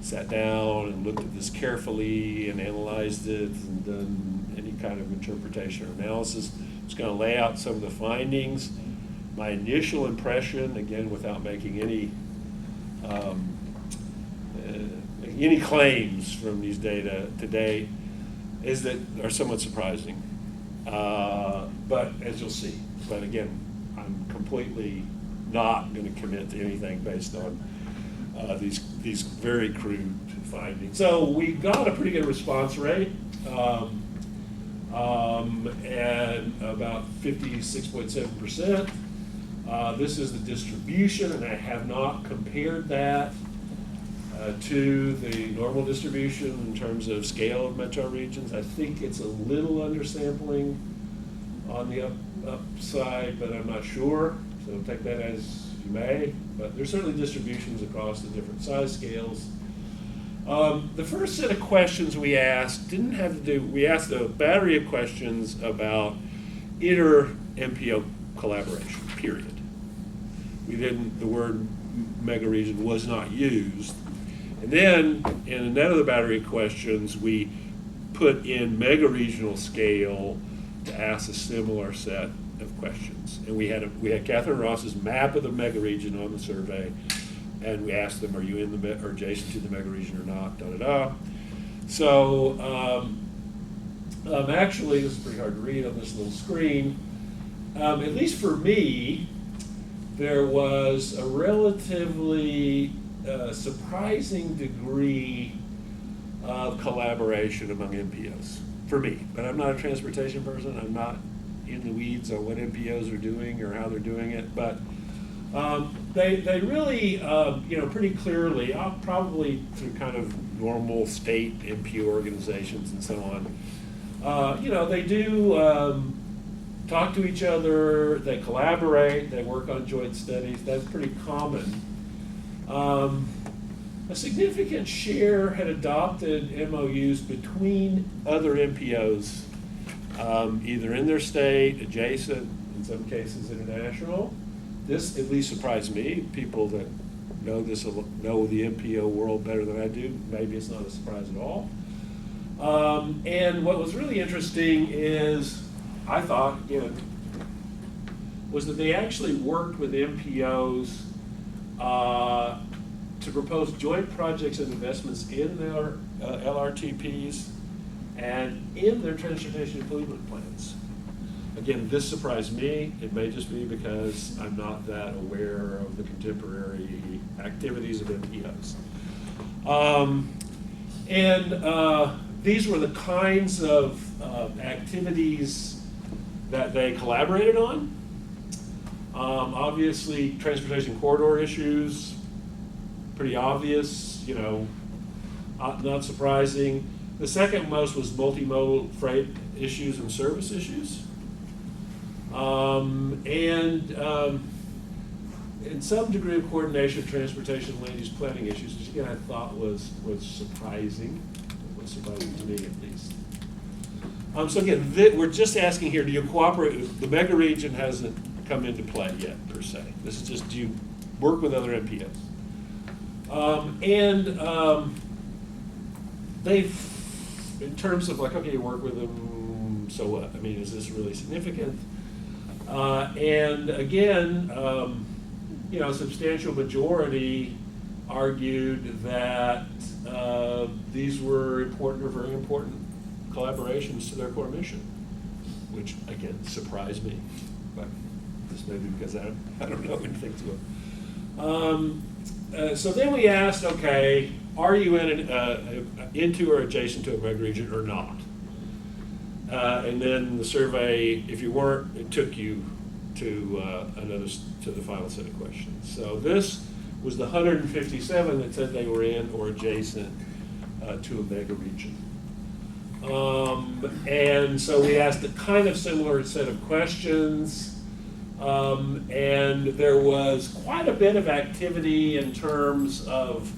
sat down and looked at this carefully and analyzed it and done any kind of interpretation or analysis. I'm just going to lay out some of the findings. My initial impression, again, without making any claims from these data today, is that are somewhat surprising. But as you'll see, but again, I'm completely not going to commit to anything based on these very crude findings. So we got a pretty good response rate, and about 56.7%. This is the distribution, and I have not compared that to the normal distribution in terms of scale of metro regions. I think it's a little undersampling on the upside, but I'm not sure. So take that as you may. But there's certainly distributions across the different size scales. The first set of questions we asked didn't have to do, we asked a battery of questions about inter-MPO collaboration, period. The word megaregion was not used. And then in another battery of questions, we put in megaregional scale to ask a similar set of questions. And we had Catherine Ross's map of the megaregion on the survey, and we asked them, are you in the or adjacent to the megaregion or not, So actually, this is pretty hard to read on this little screen. At least for me, there was a relatively surprising degree of collaboration among MPOs, for me. But I'm not a transportation person. I'm not in the weeds on what MPOs are doing or how they're doing it. But they really, pretty clearly, probably through kind of normal state MPO organizations and so on, they do talk to each other, they collaborate, they work on joint studies. That's pretty common. A significant share had adopted MOUs between other MPOs, either in their state, adjacent, in some cases international. This at least surprised me. People that know the MPO world better than I do, maybe it's not a surprise at all. And what was really interesting is, I thought, was that they actually worked with MPOs to propose joint projects and investments in their LRTPs and in their transportation improvement plans. Again, this surprised me. It may just be because I'm not that aware of the contemporary activities of MPOs. These were the kinds of activities that they collaborated on. Obviously, transportation corridor issues, pretty obvious, not surprising. The second most was multimodal freight issues and service issues. In some degree of coordination of transportation land use planning issues, which again I thought was surprising. surprising to me at least. So again, we're just asking here, do you cooperate? The Megaregion hasn't come into play yet, per se. This is just, do you work with other MPOs? They've, in terms of like, okay, you work with them, so what? I mean, is this really significant? And again, you know, a substantial majority argued that these were important or very important collaborations to their core mission, which again surprised me, but this may be because I don't know anything to it. So then we asked, okay, are you into or adjacent to a megaregion or not? And then the survey, if you weren't, it took you to the final set of questions. So this was the 157 that said they were in or adjacent to a megaregion. And so we asked a kind of similar set of questions, and there was quite a bit of activity in terms of,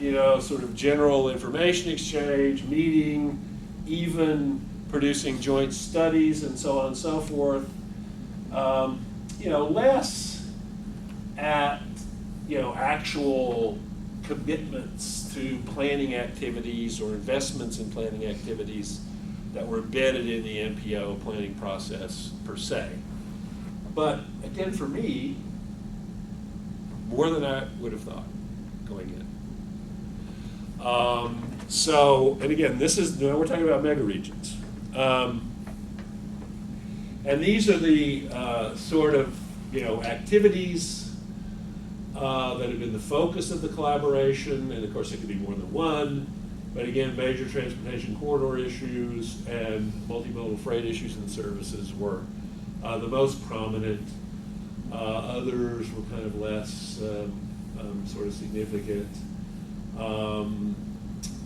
you know, sort of general information exchange, meeting, even producing joint studies and so on and so forth. You know, less at, you know, actual commitments to planning activities or investments in planning activities that were embedded in the MPO planning process per se. But again, for me, more than I would have thought going in. So, and again, this is, you know, we're talking about megaregions. And these are the sort of, you know, activities that have been the focus of the collaboration, and of course it could be more than one, but again, major transportation corridor issues and multimodal freight issues and services were the most prominent. Others were kind of less sort of significant.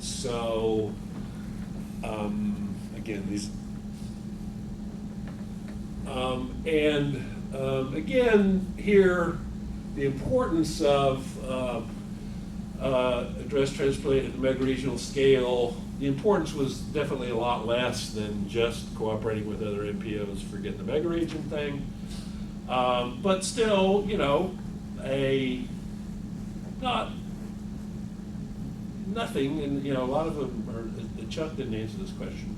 So again, these again here, the importance of address transplant at the megaregional scale, the importance was definitely a lot less than just cooperating with other MPOs for getting the megaregion thing. But still, you know, nothing, and you know, a lot of them are, Chuck didn't answer this question.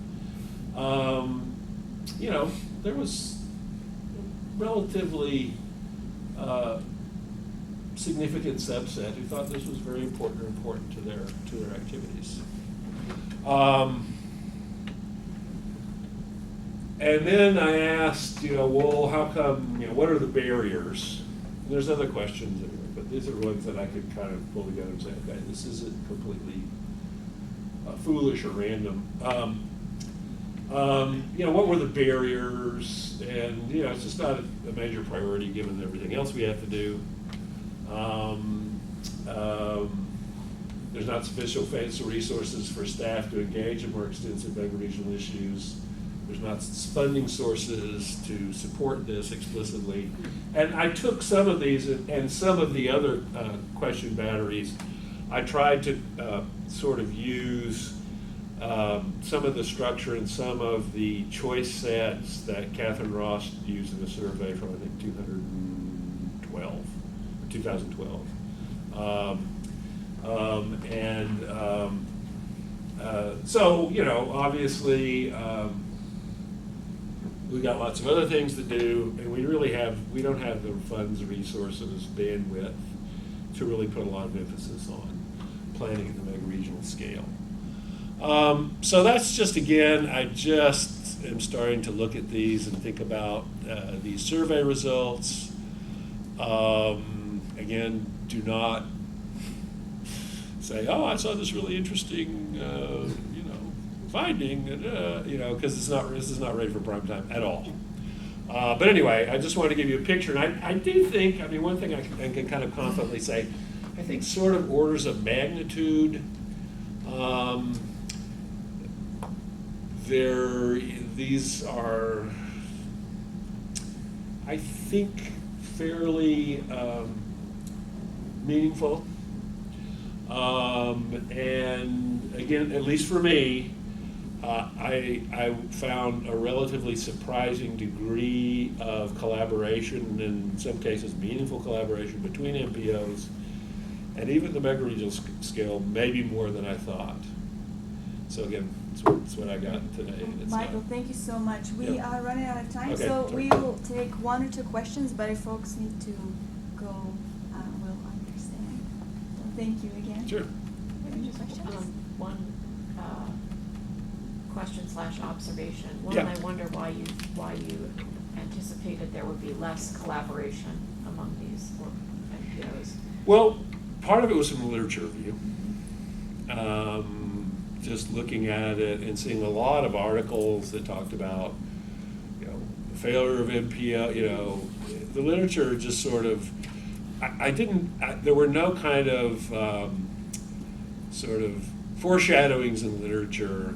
You know, there was relatively significant subset who thought this was very important or important to their activities. And then I asked, you know, well, how come, you know, what are the barriers? And there's other questions anyway, but these are ones that I could kind of pull together and say, okay, this isn't completely foolish or random. You know, what were the barriers? And, you know, it's just not a major priority given everything else we have to do. There's not sufficient financial resources for staff to engage in more extensive megaregional issues. There's not funding sources to support this explicitly. And I took some of these and some of the other question batteries. I tried to sort of use some of the structure and some of the choice sets that Catherine Ross used in the survey from, I think, 2012. So, you know, obviously, we got lots of other things to do, and we don't have the funds, resources, bandwidth to really put a lot of emphasis on planning at the megaregional scale. So that's just, again, I just am starting to look at these and think about these survey results. Again, do not say, oh, I saw this really interesting, you know, finding, you know, because this is not ready for prime time at all. But anyway, I just wanted to give you a picture, and I do think, I mean, one thing I can kind of confidently say, I think sort of orders of magnitude, these are, I think, fairly meaningful, and again, at least for me, I found a relatively surprising degree of collaboration, and in some cases meaningful collaboration between MPOs, and even the megaregional scale, maybe more than I thought. So again, that's what I got today. It's Michael, thank you so much. We Yeah. are running out of time, Okay, so sorry. we will take 1 or 2 questions, but if folks need to go, we'll understand. So thank you again. Sure. Any questions? One question/observation. One, Yeah. I wonder why you anticipated there would be less collaboration among these NPOs. Well, part of it was from literature review. Just looking at it and seeing a lot of articles that talked about, you know, the failure of MPO, you know, the literature just sort of, there were no kind of sort of foreshadowings in literature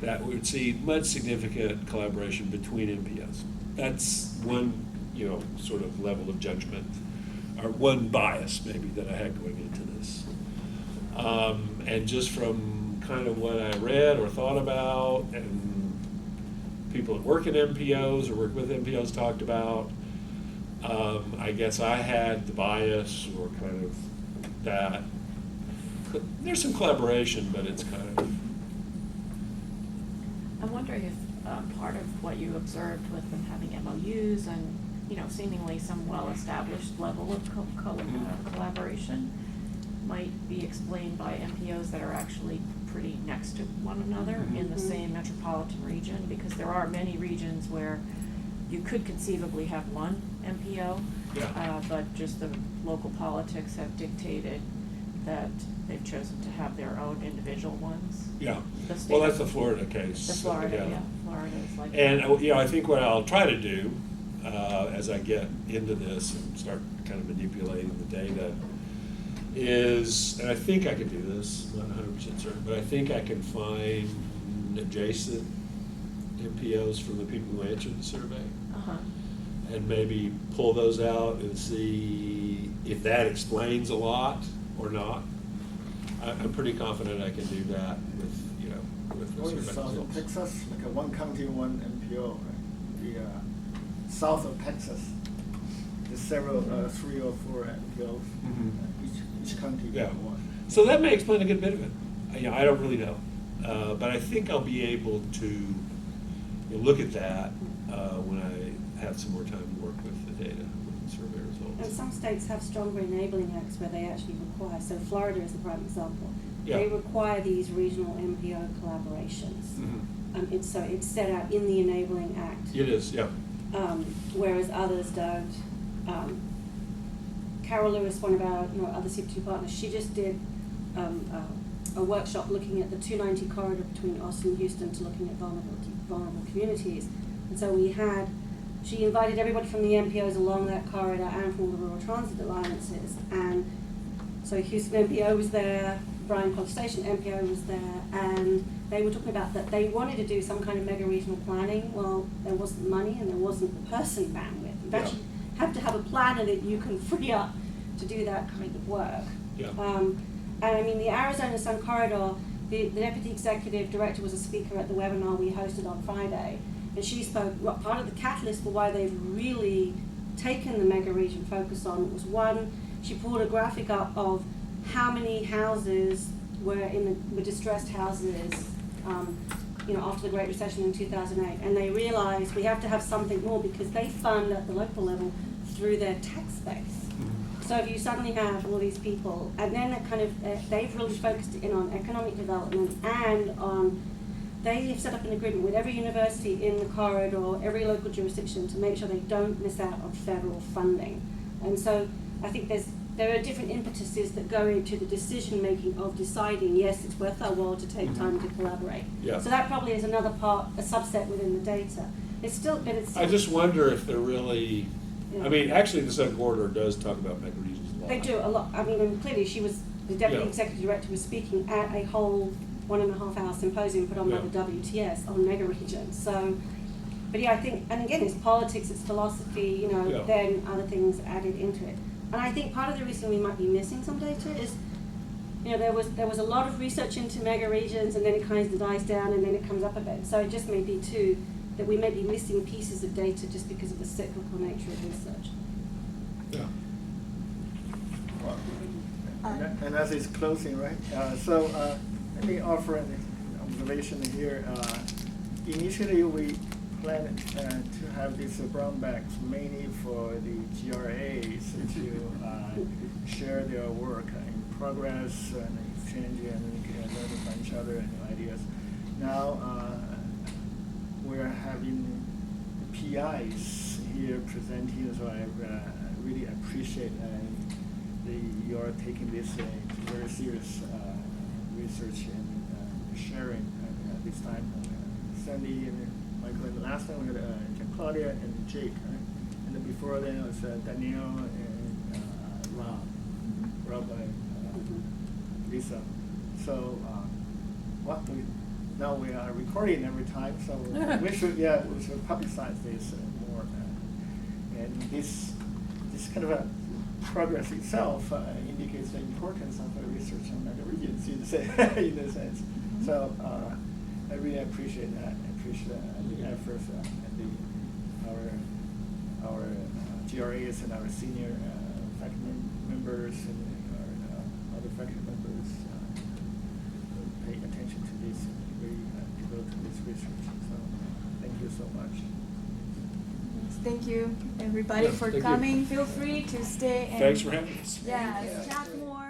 that we would see much significant collaboration between MPOs. That's one, you know, sort of level of judgment, or one bias maybe that I had going into this. And just from kind of what I read or thought about, and people that work at MPOs or work with MPOs talked about, I guess I had the bias or kind of that. There's some collaboration, but it's kind of. I'm wondering if part of what you observed with them having MOUs and, you know, seemingly some well-established level of collaboration might be explained by MPOs that are actually pretty next to one another in the same metropolitan region, because there are many regions where you could conceivably have one MPO, but just the local politics have dictated that they've chosen to have their own individual ones. Yeah. The state Well, that's of- the Florida case. The Florida, yeah. Florida is like. And, you know, I think what I'll try to do as I get into this and start kind of manipulating the data is, and I think I can do this, I'm not 100% certain, but I think I can find adjacent MPOs from the people who answered the survey. Uh-huh. And maybe pull those out and see if that explains a lot or not. I'm pretty confident I can do that with, you know, with the Going survey south of results. Texas, like a one county, one MPO, right? The south of Texas, there's several, 3 or 4 MPOs. Each county Yeah. got one. So that may explain a good bit of it. You know, I don't really know. But I think I'll be able to, you know, look at that when I have some more time to work with the data, with the survey results. And some states have stronger enabling acts where they actually require, so Florida is the prime example. Yeah. They require these regional MPO collaborations. So it's set out in the enabling act. It is, yeah. Whereas others don't. Carol Lewis, one of our other CP2 partners, she just did a workshop looking at the 290 corridor between Austin and Houston to looking at vulnerable communities. And so she invited everybody from the MPOs along that corridor and from all the rural transit alliances. And so Houston MPO was there, Bryan College Station MPO was there, and they were talking about that they wanted to do some kind of mega regional planning. Well, there wasn't money and there wasn't the person bandwidth. In fact, you have to have a planner that you can free up to do that kind of work. Yeah. And I mean, the Arizona Sun Corridor, the Deputy Executive Director was a speaker at the webinar we hosted on Friday, and she spoke, part of the catalyst for why they've really taken the mega region focus on was, one, she pulled a graphic up of how many houses were distressed houses, after the Great Recession in 2008, and they realized we have to have something more because they fund at the local level through their tax base. So if you suddenly have all these people, and then they've really focused in on economic development and on, they have set up an agreement with every university in the corridor, every local jurisdiction to make sure they don't miss out on federal funding. And so I think there are different impetuses that go into the decision making of deciding, yes, it's worth our while to take time to collaborate. Yeah. So that probably is another part, a subset within the data. It's still. I just wonder if they're really, Yeah. I mean, actually the Sun Corridor does talk about megaregions a lot. They do a lot. I mean, and clearly the Deputy Yeah. Executive Director was speaking at a whole 1.5-hour symposium put on by Yeah. the WTS on Megaregion. So, but yeah, I think, and again, it's politics, it's philosophy, Yeah. then other things added into it. And I think part of the reason we might be missing some data is you know, there was a lot of research into megaregions, and then it kind of dies down, and then it comes up a bit. So it just may be too that we may be missing pieces of data just because of the cyclical nature of research. Yeah. And as it's closing, right? Let me offer an observation here. Initially, we planned to have these brown bags mainly for the GRAs to share their work in progress and exchange and learn from each other and new ideas. Now we're having PIs here presenting, so I really appreciate you're taking this very serious research and sharing this time. Sandy and Michael, and the last time we had Claudia and Jake, right? And then before then it was Danielle and Rob and Lisa. So now we are recording every time, so we should publicize this more. And this kind of a progress itself indicates the importance of research on megaregions in a sense. So I really appreciate that. I appreciate the efforts and our GRAs and our senior faculty members and our other faculty members pay attention to this and really devote to this research. So thank you so much. Thank you, everybody, Yeah, for thank you. coming. Feel free to stay and Thanks for having us. chat more.